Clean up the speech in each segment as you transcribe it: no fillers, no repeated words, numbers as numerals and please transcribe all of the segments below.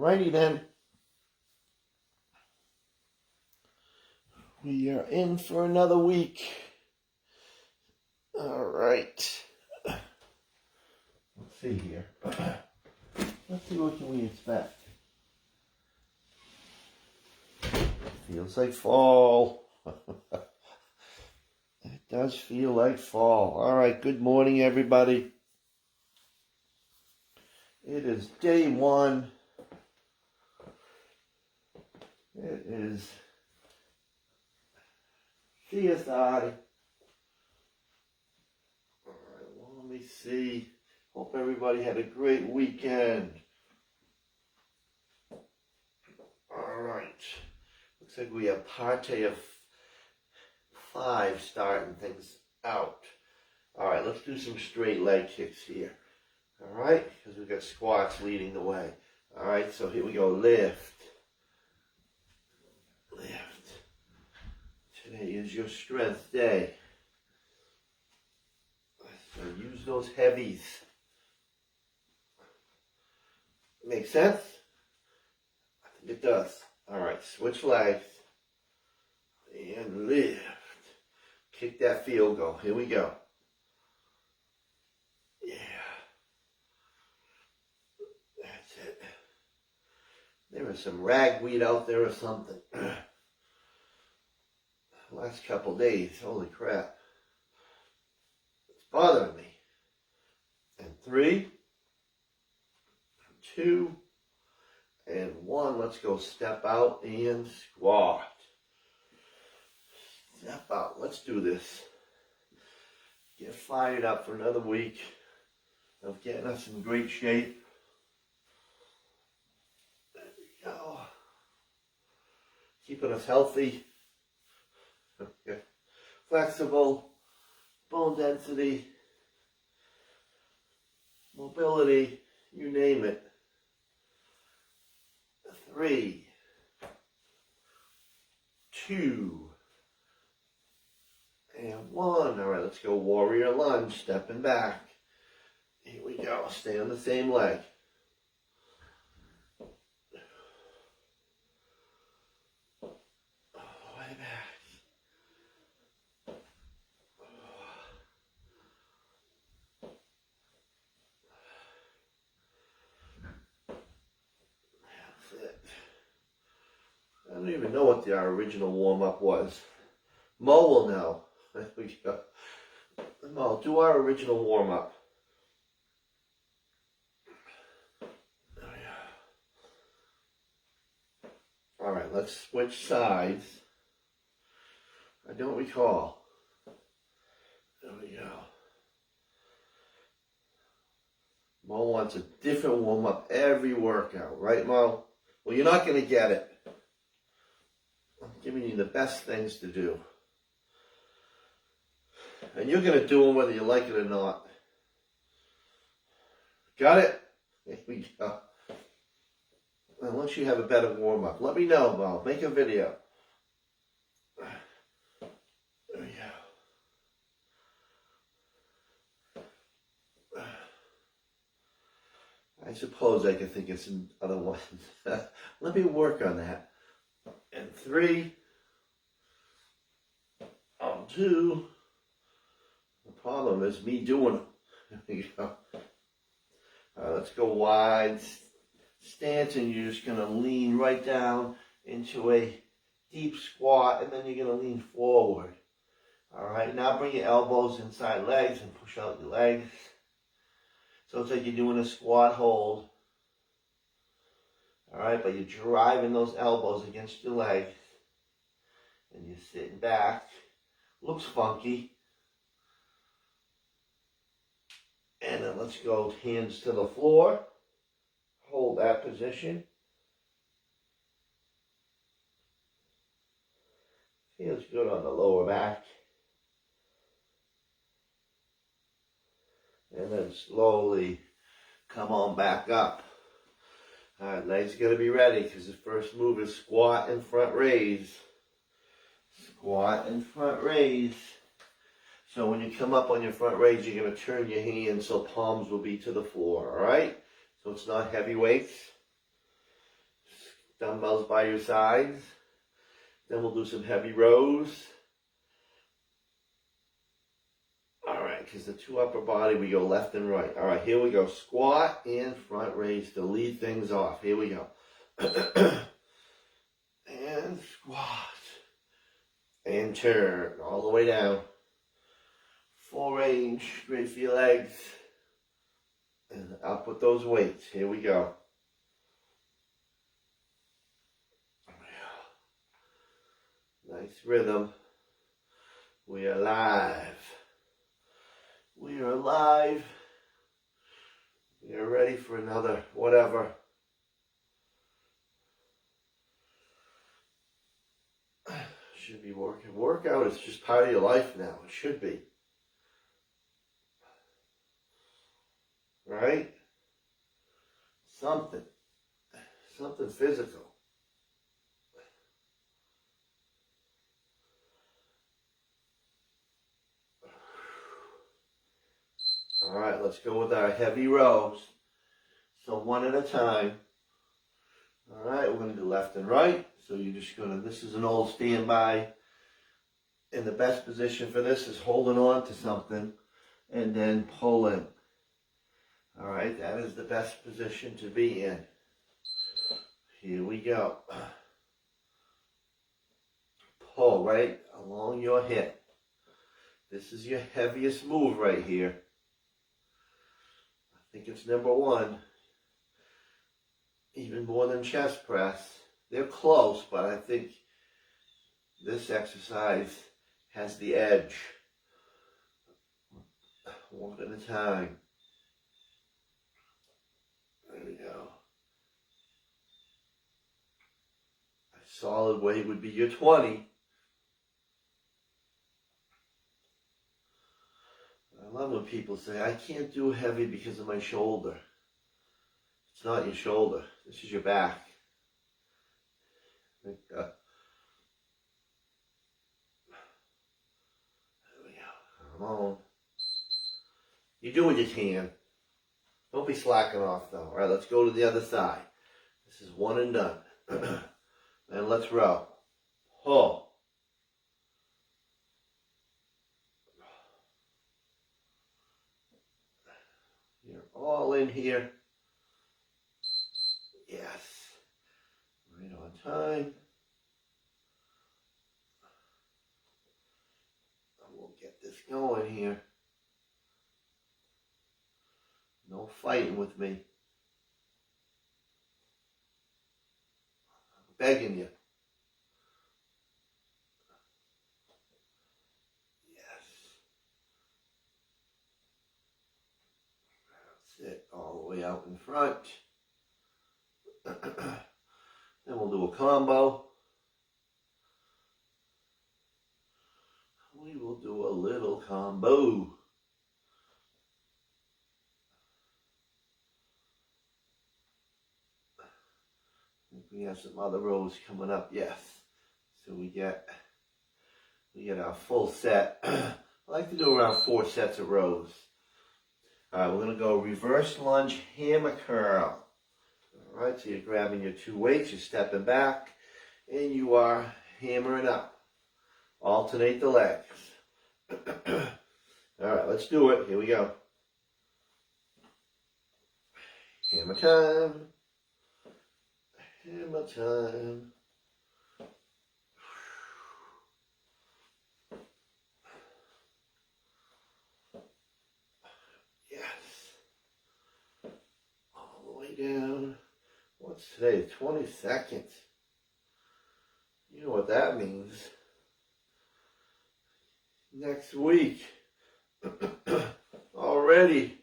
Alrighty then. We are in for another week. Alright. Let's see here. Let's see what can we expect. Feels like fall. It does feel like fall. Alright, good morning everybody. It is day one. It is CSI. Alright, well, let me see. Hope everybody had a great weekend. Alright. Looks like we have parte of 5 starting things out. Alright, let's do some straight leg kicks here. Alright, because we've got squats leading the way. Alright, so here we go. Lift. Lift. Today is your strength day. So use those heavies. Make sense? I think it does. Alright, switch legs. And lift. Kick that field goal. Here we go. Yeah. That's it. There is some ragweed out there or something. Last couple days, holy crap. It's bothering me. And 3, 2, and 1. Let's go step out and squat. Step out. Let's do this. Get fired up for another week of getting us in great shape. There we go. Keeping us healthy. Okay. Flexible, bone density, mobility, you name it. 3, 2, and 1. All right, let's go warrior lunge, stepping back. Here we go. Stay on the same leg. Way back. I don't even know what our original warm-up was. Mo will know. There we go. Mo, do our original warm-up. There we go. Alright, let's switch sides. I don't recall. There we go. Mo wants a different warm-up every workout, right, Mo? Well, you're not going to get it. I'm giving you the best things to do. And you're going to do them whether you like it or not. Got it? There we go. Unless you have a better warm-up. Let me know, Mo. Make a video. There we go. I suppose I could think of some other ones. Let me work on that. And 3, 2. The problem is me doing it. There we go. Let's go wide stance, and you're just going to lean right down into a deep squat, and then you're going to lean forward. All right, now bring your elbows inside legs and push out your legs. So it's like you're doing a squat hold. All right, but you're driving those elbows against your legs, and you're sitting back. Looks funky. And then let's go hands to the floor. Hold that position. Feels good on the lower back. And then slowly come on back up. All right, legs got to be ready because the first move is squat and front raise. Squat and front raise. So when you come up on your front raise, you're going to turn your hands so palms will be to the floor, all right? So it's not heavy weights. dumbbells by your sides. Then we'll do some heavy rows. All right, because the 2 upper body, we go left and right. All right, here we go. Squat and front raise to lead things off. Here we go. And squat. And turn all the way down. Full range, great for your legs. And up with those weights. Here we go. Nice rhythm. We are live. We are alive. We are ready for another whatever. Should be working. Workout is just part of your life now. It should be. Right? Something physical. All right, let's go with our heavy rows. So 1 at a time. All right, we're going to do left and right. So you're just going to, this is an old standby. And the best position for this is holding on to something and then pulling. All right, that is the best position to be in. Here we go. Pull right along your hip. This is your heaviest move right here. I think it's number 1. Even more than chest press. They're close, but I think this exercise has the edge. 1 at a time. There we go. A solid weight would be your 20. I love when people say, I can't do heavy because of my shoulder. It's not your shoulder. This is your back. There we go. Come on. You do what you can. Don't be slacking off though. All right, let's go to the other side. This is 1 and done. And let's row. Pull. You're all in here. Yes. Right on time. We'll get this going here. No fighting with me. I'm begging you. Yes. That's it. All the way out in front. Then we'll do a combo. We will do a little combo. I think we have some other rows coming up, yes. So we get our full set. I like to do around 4 sets of rows. All right, we're going to go reverse lunge, hammer curl. All right, so you're grabbing your 2 weights, you're stepping back, and you are hammering up. Alternate the legs. All right, let's do it. Here we go. Hammer time. Hammer time. Yes. All the way down. What's today? The 22nd. You know what that means. Next week. Already.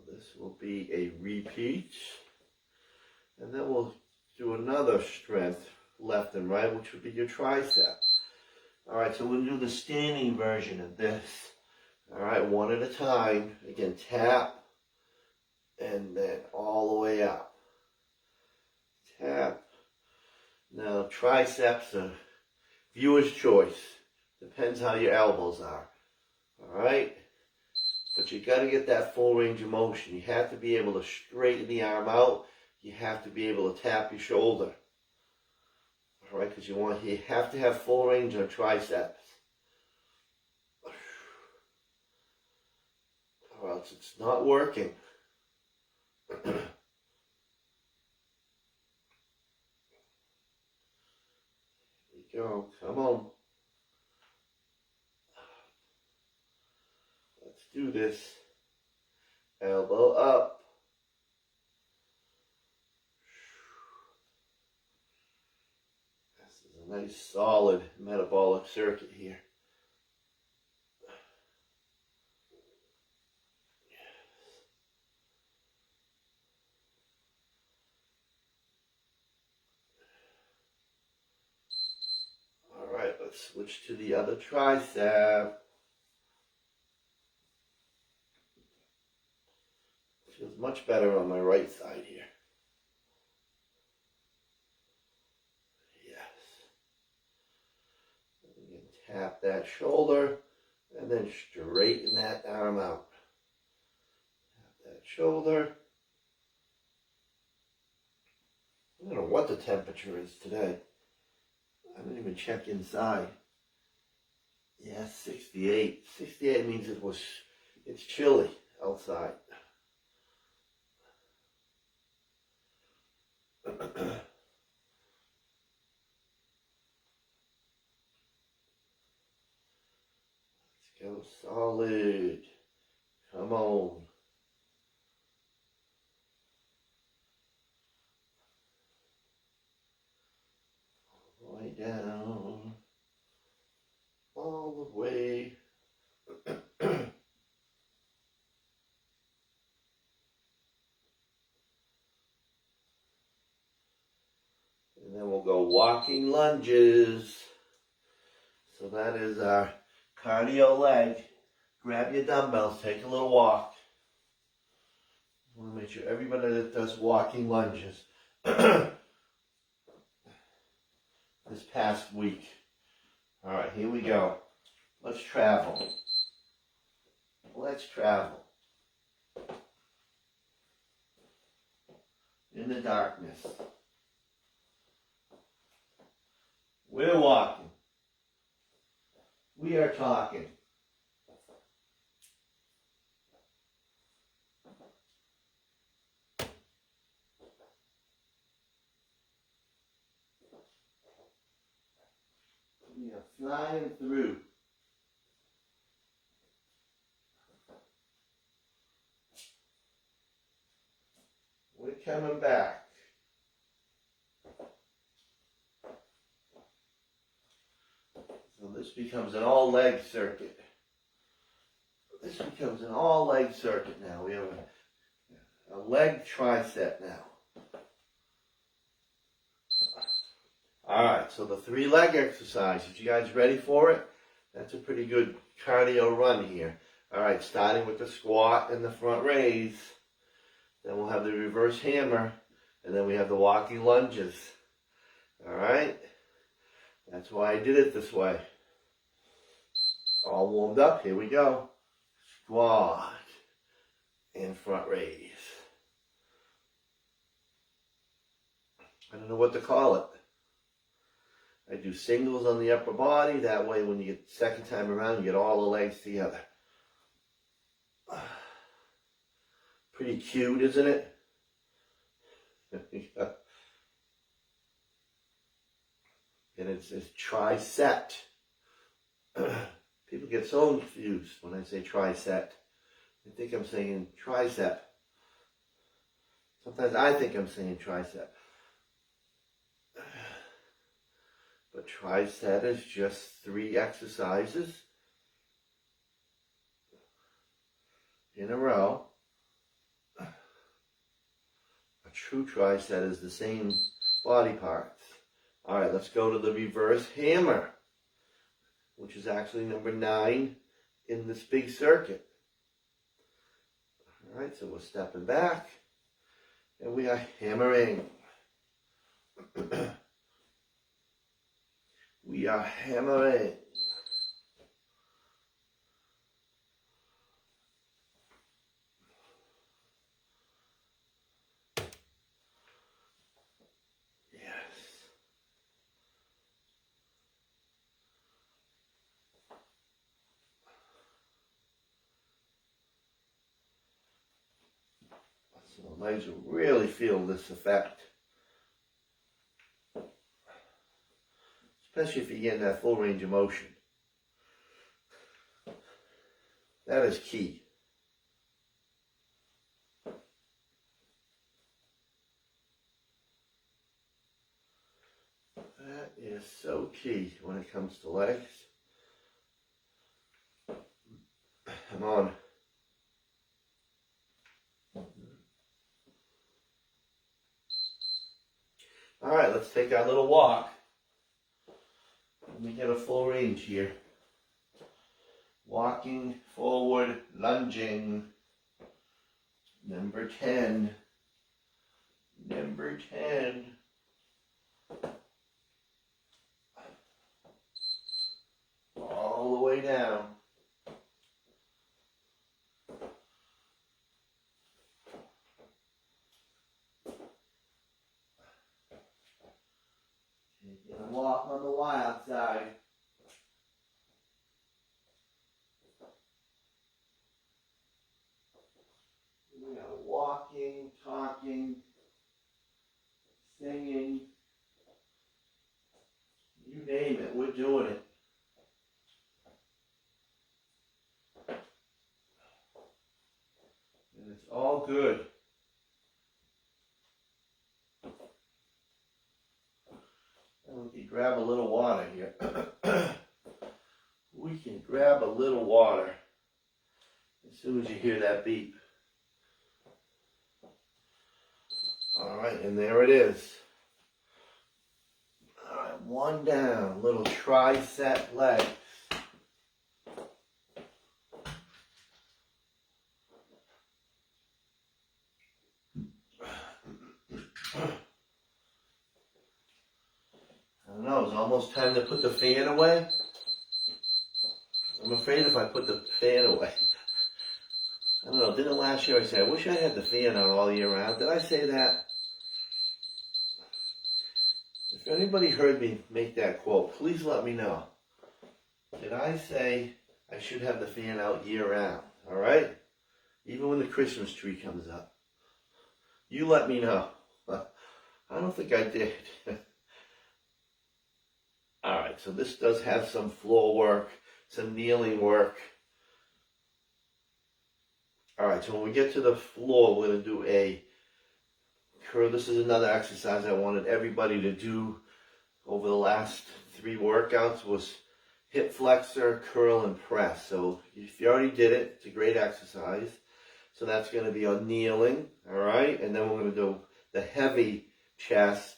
This will be a repeat, and then we'll do another strength, left and right, which would be your tricep. All right, so we'll do the standing version of this. All right, 1 at a time. Again, tap, and then all the way up. Tap. Now triceps are viewer's choice. Depends how your elbows are. Alright? But you got to get that full range of motion. You have to be able to straighten the arm out. You have to be able to tap your shoulder. Alright? Because you have to have full range on triceps. Or else it's not working. There we go. Come on. Let's do this. Elbow up. This is a nice solid metabolic circuit here. Alright, let's switch to the other tricep. Feels much better on my right side here. Yes. You can tap that shoulder and then straighten that arm out. Tap that shoulder. I don't know what the temperature is today. I didn't even check inside. Yeah, 68. 68 means it's chilly outside. Let's go solid. Come on. All the way down. All the way. And then we'll go walking lunges. So that is our cardio leg. Grab your dumbbells, take a little walk. I want to make sure everybody that does walking lunges this past week. All right, here we go. Let's travel. Let's travel. In the darkness. We're walking. We are talking. We are flying through. We're coming back. So this becomes an all-leg circuit. This becomes an all-leg circuit now. We have a leg tricep now. Alright, so the 3 leg exercises. You guys ready for it? That's a pretty good cardio run here. Alright, starting with the squat and the front raise. Then we'll have the reverse hammer. And then we have the walking lunges. Alright? That's why I did it this way. All warmed up. Here we go. Squat and front raise. I don't know what to call it. I do singles on the upper body. That way when you get the second time around, you get all the legs together. Pretty cute, isn't it? And it's tricep. People get so confused when I say tricep. They think I'm saying tricep. Sometimes I think I'm saying tricep. But tricep is just 3 exercises in a row. A true tricep is the same body parts. All right, let's go to the reverse hammer, which is actually number 9 in this big circuit. Alright, so we're stepping back and we are hammering. We are hammering. So the legs will really feel this effect. Especially if you get that full range of motion. That is key. That is so key when it comes to legs. Come on. All right, let's take our little walk. Let me get a full range here. Walking forward, lunging. Number 10. Number 10. All the way down. Taking a walk on the wild side. We are walking, talking, singing. You name it, we're doing it. And it's all good. And we can grab a little water here. We can grab a little water as soon as you hear that beep. All right, and there it is. All right, one down, little tricep legs. I don't know, it's almost time to put the fan away. I'm afraid if I put the fan away. I don't know, didn't last year I said, I wish I had the fan on all year round. Did I say that? If anybody heard me make that quote, please let me know. Did I say I should have the fan out year round? All right? Even when the Christmas tree comes up. You let me know. I don't think I did. All right, so this does have some floor work, some kneeling work. All right, so when we get to the floor, we're going to do a curl. This is another exercise I wanted everybody to do over the last 3 workouts was hip flexor, curl, and press. So if you already did it, it's a great exercise. So that's going to be on kneeling, all right? And then we're going to do the heavy chest.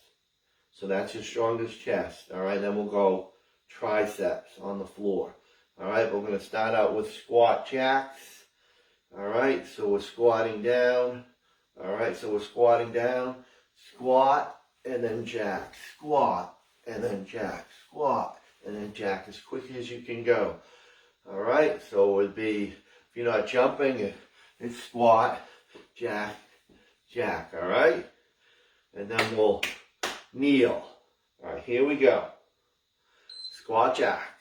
So that's your strongest chest, all right? Then we'll go triceps on the floor. All right, we're going to start out with squat jacks. All right, so we're squatting down. All right, so we're squatting down, squat, and then jack, squat, and then jack, squat, and then jack as quick as you can go. All right, so it would be, if you're not jumping, it's squat, jack, jack, all right? And then we'll kneel. All right, here we go. Squat jack.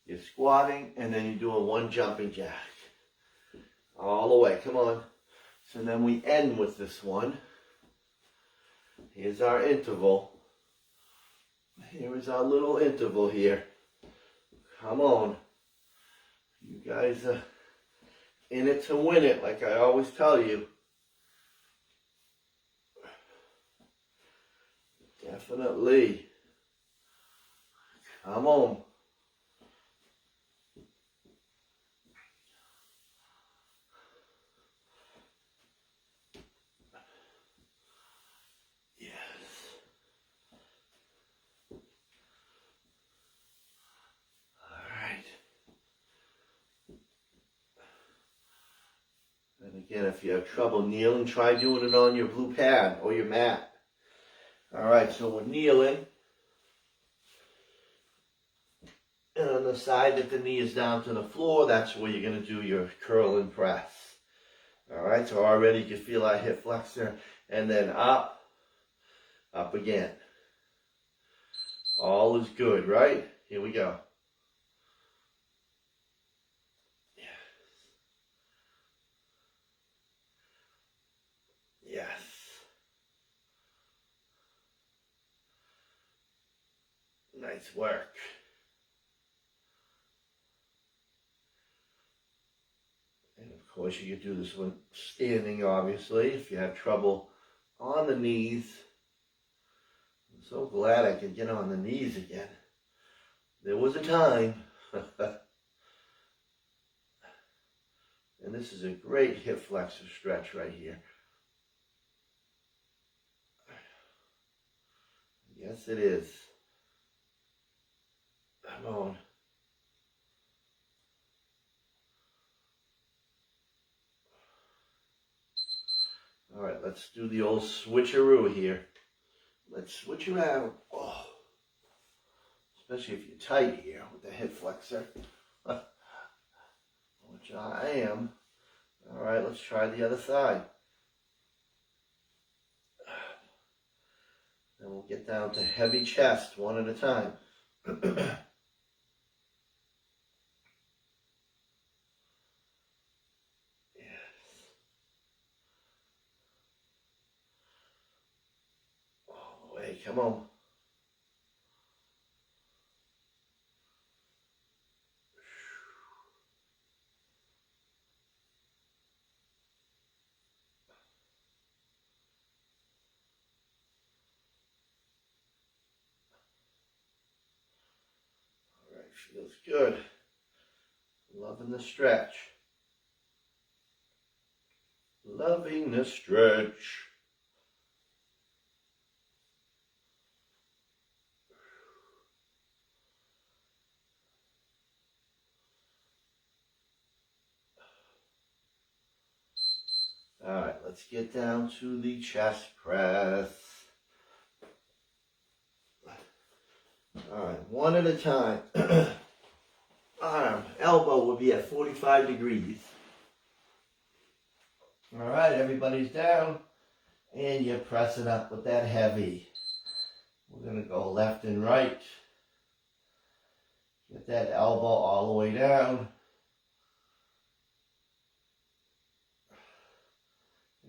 You're squatting, and then you're doing one jumping jack. All the way, come on. So then we end with this one. Here's our interval. Here is our little interval here. Come on. You guys are in it to win it, like I always tell you. Definitely. Come on. Again, if you have trouble kneeling, try doing it on your blue pad or your mat. All right, so we're kneeling. And on the side that the knee is down to the floor, that's where you're going to do your curl and press. All right, so already you can feel our hip flexor. And then up, up again. All is good, right? Here we go. Yes. Nice work. And of course you can do this one standing, obviously, if you have trouble on the knees. I'm so glad I could get on the knees again. There was a time. And this is a great hip flexor stretch right here. Yes, it is. Come on. All right, let's do the old switcheroo here. Let's switch around. Oh. Especially if you're tight here with the hip flexor, which I am. All right, let's try the other side. And we'll get down to heavy chest one at a time. All the way, come on. All right, feels good. Loving the stretch. Loving the stretch. All right, let's get down to the chest press. All right, one at a time. Arm, elbow will be at 45 degrees. All right, everybody's down. And you press it up with that heavy. We're going to go left and right. Get that elbow all the way down.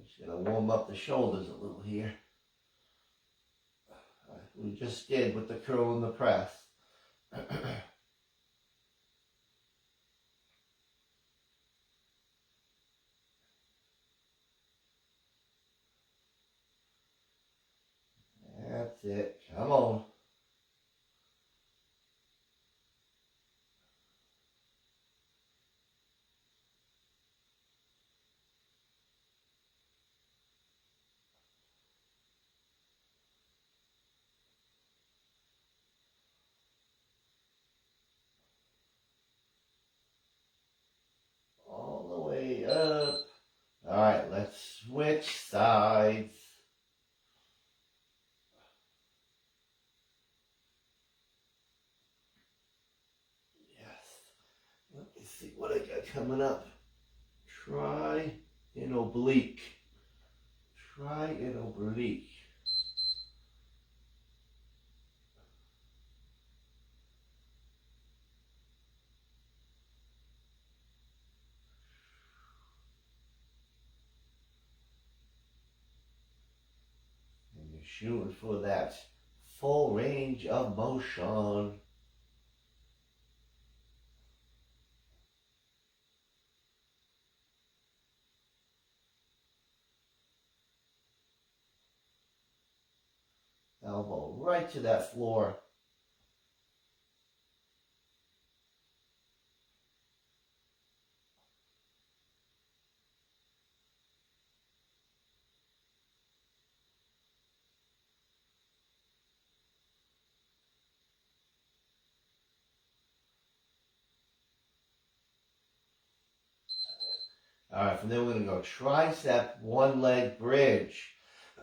Just going to warm up the shoulders a little here. We just did with the curl and the press. That's it. Come on. All the way up. All right, let's switch sides. Yes. Let me see what I got coming up. Try an oblique. Try an oblique. And you're shooting for that full range of motion. Elbow right to that floor. All right, from there we're going to go tricep, one leg bridge.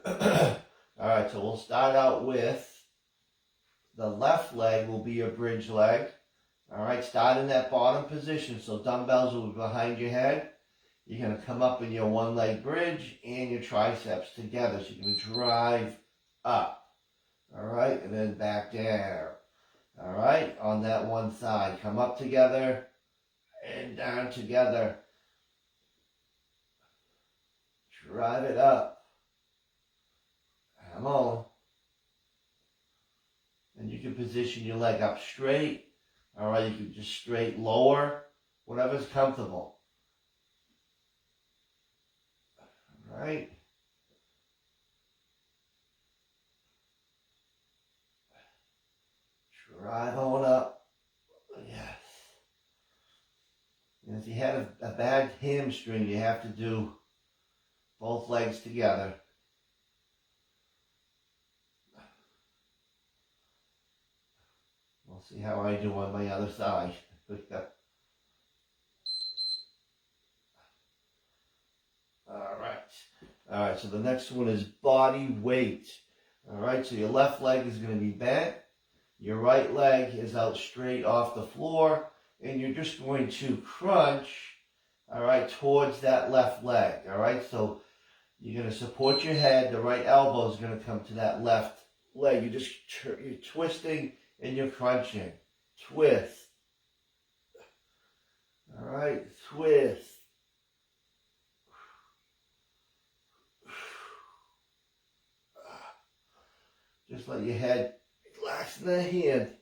All right, so we'll start out with the left leg will be your bridge leg. All right, start in that bottom position. So dumbbells will be behind your head. You're going to come up in your one leg bridge and your triceps together. So you're going to drive up. All right, and then back down. All right, on that one side. Come up together and down together. Drive it up. Come on. And you can position your leg up straight. All right, you can just straight lower, whatever's comfortable. All right. Drive on up. Yes. And if you had a bad hamstring, you have to do both legs together. We'll see how I do on my other side. All right, so the next one is body weight. All right, so your left leg is going to be bent. Your right leg is out straight off the floor. And you're just going to crunch, all right, towards that left leg. All right, so you're going to support your head. The right elbow is going to come to that left leg. You're twisting and you're crunching. Twist. All right, twist. Just let your head relax in the hand.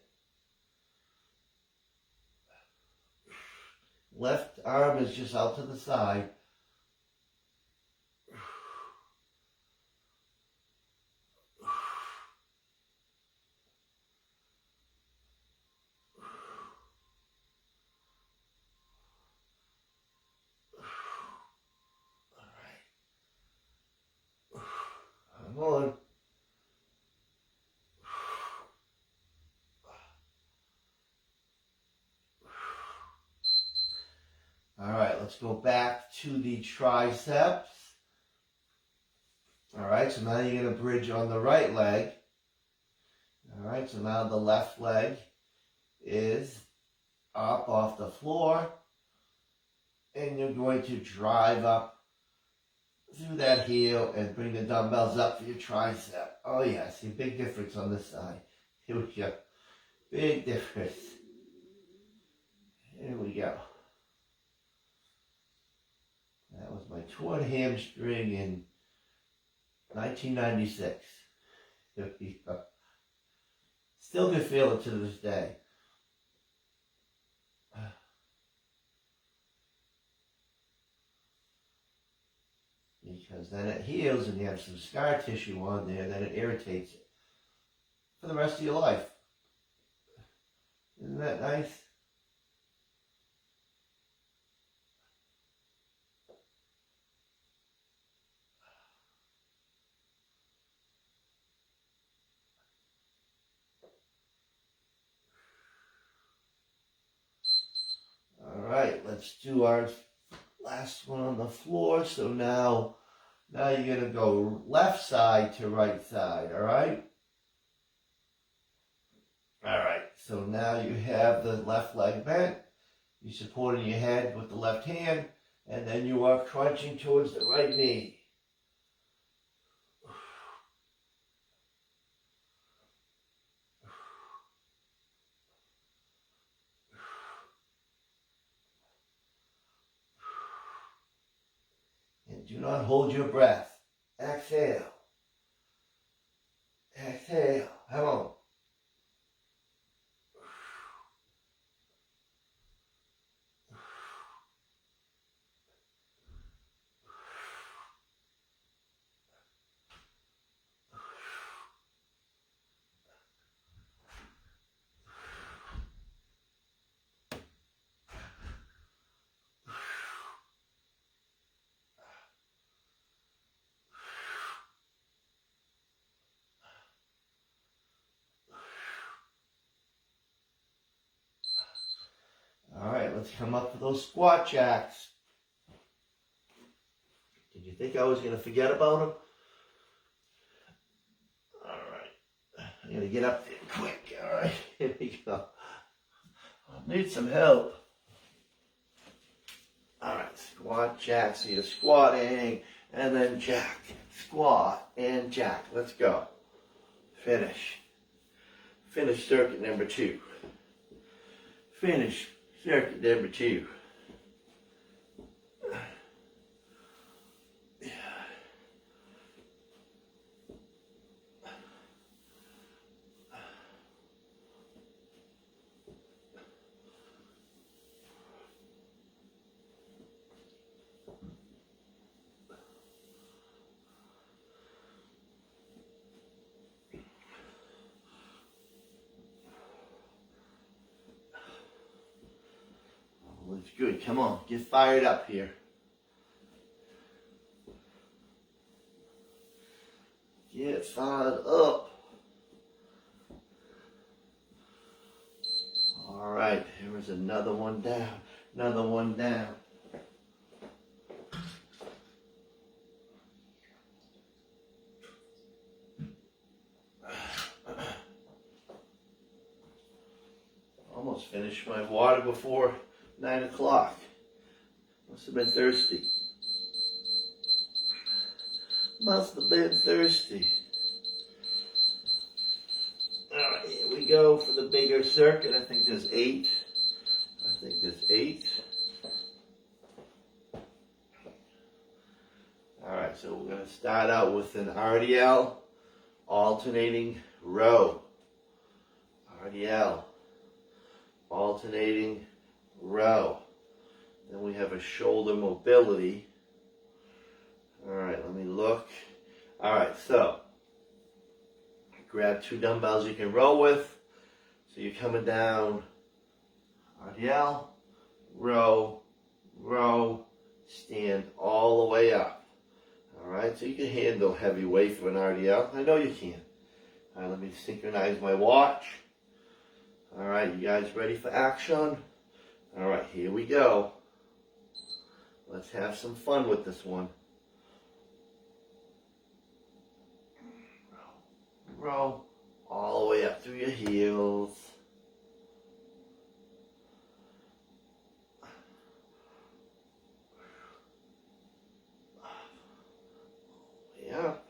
Left arm is just out to the side. All right. Come on. All right, let's go back to the triceps. All right, so now you're going to bridge on the right leg. All right, so now the left leg is up off the floor. And you're going to drive up through that heel and bring the dumbbells up for your tricep. Oh, yeah, see, big difference on this side. Here we go. Big difference. Here we go. That was my torn hamstring in 1996. Still can feel it to this day. Because then it heals and you have some scar tissue on there, then it irritates it for the rest of your life. Isn't that nice? Alright, let's do our last one on the floor. So now you're going to go left side to right side, alright? Alright, so now you have the left leg bent. You're supporting your head with the left hand, and then you are crunching towards the right knee. And do not hold your breath. Exhale. Exhale. Come on. All right, let's come up for those squat jacks. You think I was going to forget about them? All right. I'm going to get up there quick. All right. Here we go. I need some help. All right. Squat, jack. So you're squatting and then jack. Squat and jack. Let's go. Finish. Finish circuit number 2. Finish circuit number 2. Looks good. Come on, get fired up here. Get fired up. All right, here is another one down. Another one down. Almost finished my water before 9 o'clock. Must have been thirsty. Must have been thirsty. Alright, here we go for the bigger circuit. I think there's 8. I think there's 8. Alright, so we're going to start out with an RDL alternating row. RDL alternating row. Then we have a shoulder mobility. Alright, let me look. Alright, so grab 2 dumbbells you can row with. So you're coming down RDL, row, row, stand all the way up. Alright, so you can handle heavy weight for an RDL. I know you can. Alright, let me synchronize my watch. Alright, you guys ready for action? Alright, here we go. Let's have some fun with this one. Row all the way up through your heels. Way up.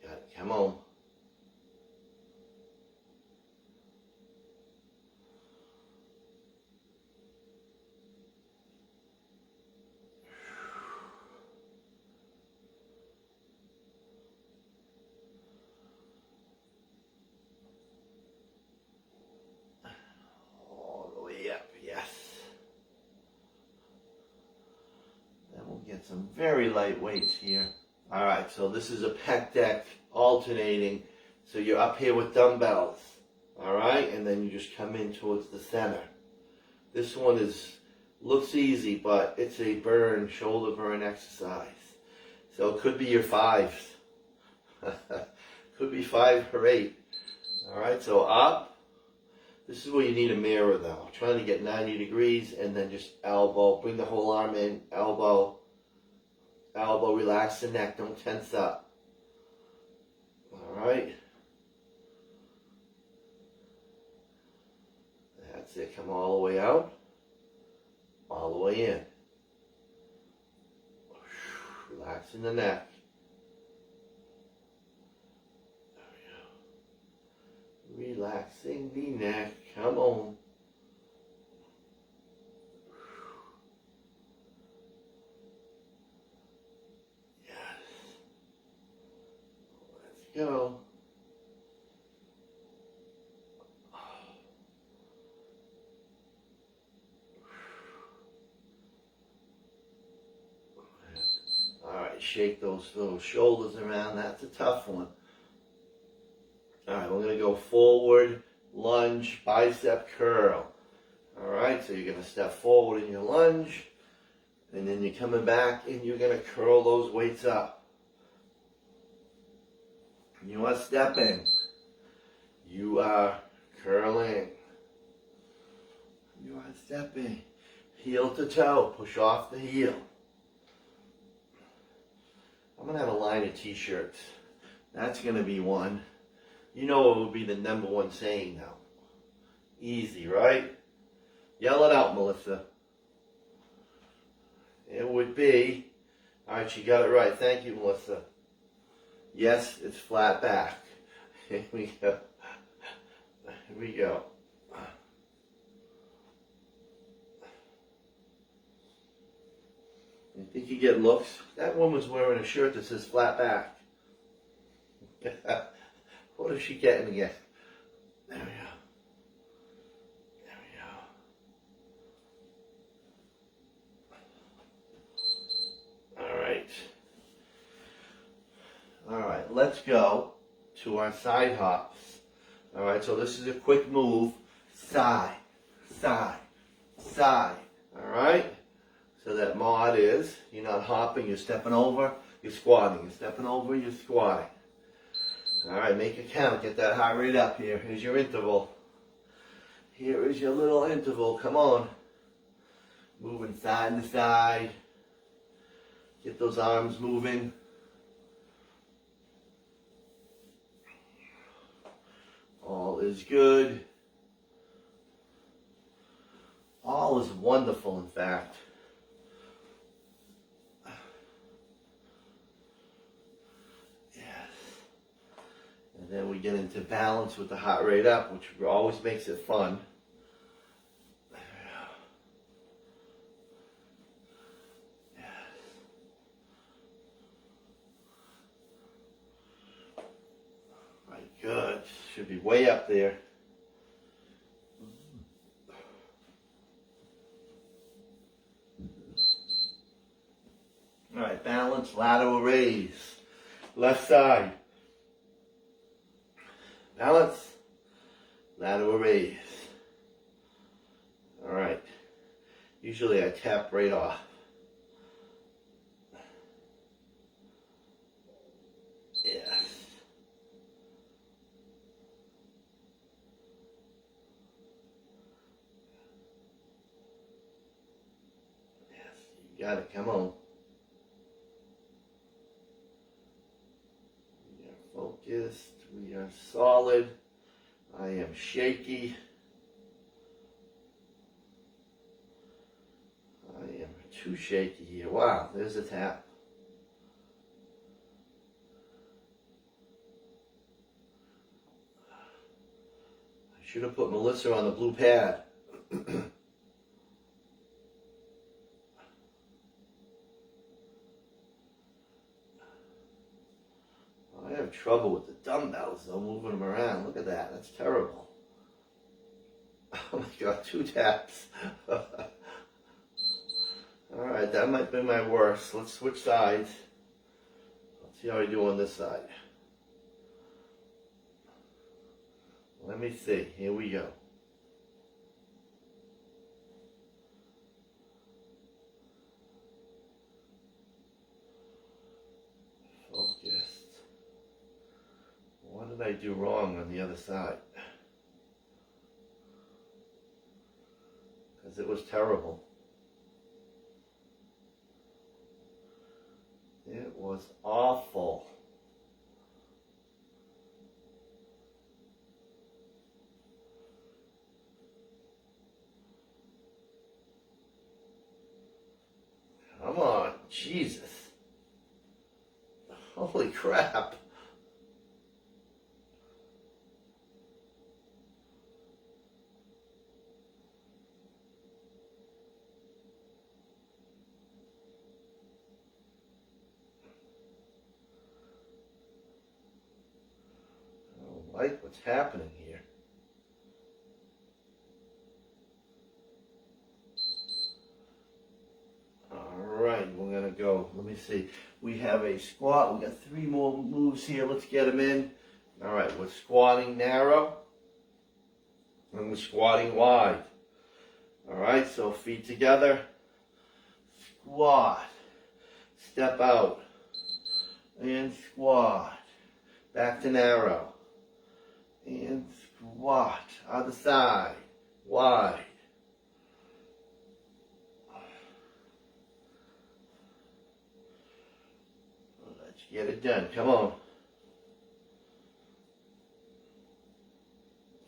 Got it. Come on. Get some very light weights here. Alright, so this is a pec deck alternating. So you're up here with dumbbells. Alright, and then you just come in towards the center. This one looks easy, but it's a shoulder burn exercise. So it could be your 5s. Could be 5 or 8. Alright, so up. This is where you need a mirror though. Trying to get 90 degrees and then just elbow. Bring the whole arm in, elbow. Elbow, relax the neck, don't tense up. Alright. That's it, come all the way out. All the way in. Relaxing the neck. There we go. Relaxing the neck, come on. Go. Alright, shake those little shoulders around. That's a tough one. Alright, we're going to go forward, lunge, bicep curl. Alright, so you're going to step forward in your lunge, and then you're coming back and you're going to curl those weights up. You are stepping. You are curling. Stepping. Heel to toe. Push off the heel. I'm going to have a line of t-shirts. That's going to be one. You know what would be the #1 saying now. Easy, right? Yell it out, Melissa. It would be, all right, you got it right. Thank you, Melissa. Yes, it's flat back. Here we go. Here we go. You think you get looks? That woman's wearing a shirt that says flat back. What is she getting again? There we go. There we go. All right. All right, let's go to our side hops. All right, so this is a quick move. Side, side, side. All right? So that mod is, you're not hopping, you're stepping over, you're squatting. You're stepping over, you're squatting. All right, make a count. Get that heart rate up here. Here's your interval. Here is your little interval. Come on. Moving side to side. Get those arms moving. All is good. All is wonderful, in fact. And then we get into balance with the heart rate up, which always makes it fun. Yes. Right, good. Should be way up there. All right, balance, lateral raise. Left side. Balance, lateral raise. All right. Usually I tap right off. Yes. Yes, you got it. Come on. We are focused. We are solid. I am shaky. I am too shaky here. Wow, there's a tap. I should have put Melissa on the blue pad. I have trouble with the dumbbells though, moving them around. Look at that. That's terrible. Oh my God, 2 taps. Alright, that might be my worst. Let's switch sides. Let's see how I do on this side. Let me see. Here we go. Focused. What did I do wrong on the other side? Because it was terrible. It was awful. Come on, Jesus. Holy crap. Like what's happening here. All right, we're gonna go. Let me see. We have a squat. We got 3 more moves here. Let's get them in. All right, we're squatting narrow and we're squatting wide. All right, so feet together. Squat. Step out and squat. Back to narrow. And squat, other side, wide. Let's get it done. Come on.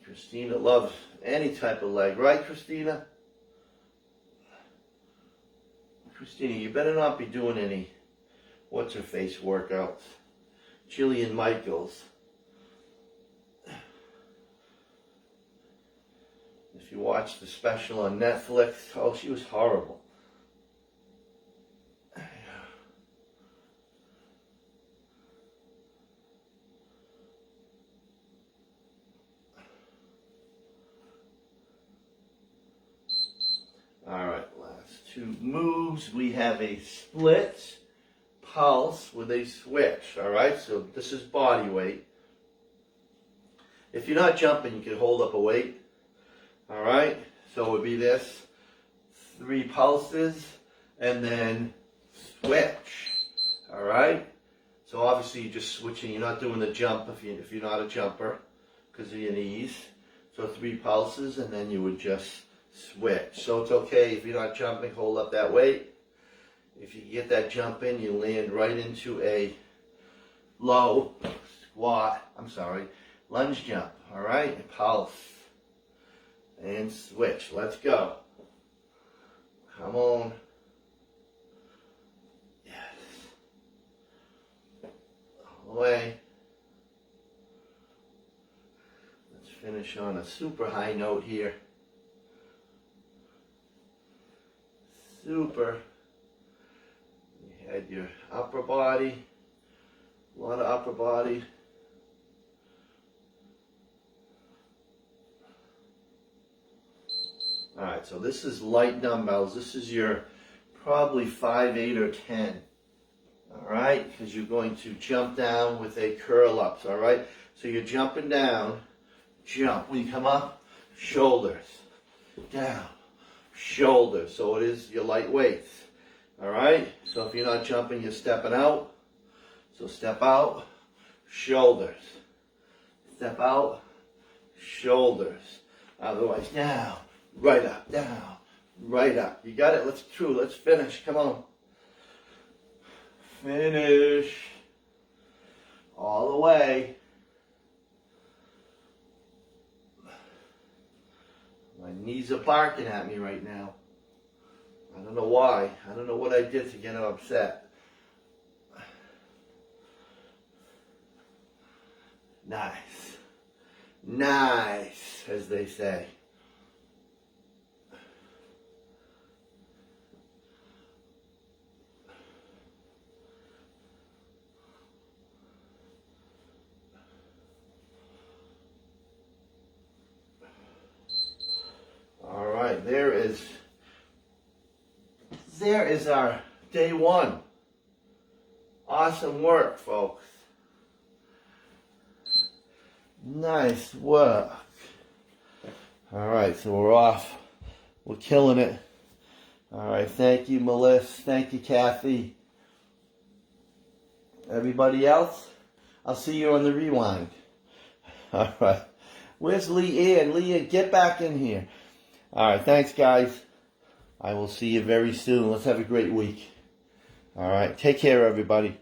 Christina loves any type of leg, right, Christina? Christina, you better not be doing any what's-her-face workouts. Jillian Michaels. If you watch the special on Netflix, oh, she was horrible. All right, last two moves. We have a split pulse with a switch. All right, so this is body weight. If you're not jumping, you can hold up a weight. All right, so it would be this: 3 pulses and then switch. All right, so obviously you're just switching. You're not doing the jump if you're not a jumper because of your knees. So 3 pulses and then you would just switch. So it's okay if you're not jumping, hold up that weight. If you get that jump in, you land right into a lunge jump. All right, pulse and switch. Let's go. Come on. Yes. All the way. Let's finish on a super high note here. Super. You had your upper body, a lot of upper body. All right, so this is light dumbbells. This is your probably 5, 8, or 10. All right, because you're going to jump down with a curl ups. All right, so you're jumping down, jump. When you come up, shoulders, down, shoulders. So it is your light weights. All right, so if you're not jumping, you're stepping out. So step out, shoulders. Step out, shoulders. Otherwise, down, right up, down, right up. You got it? Let's finish. Come on. Finish. All the way. My knees are barking at me right now. I don't know why. I don't know what I did to get them upset. Nice. Nice, as they say. All right, there is our day 1. Awesome work, folks. Nice work. All right, so we're off. We're killing it. All right, thank you, Melissa. Thank you, Kathy. Everybody else, I'll see you on the rewind. All right. Where's Leanne? Leanne, get back in here. All right, thanks, guys. I will see you very soon. Let's have a great week. All right, take care, everybody.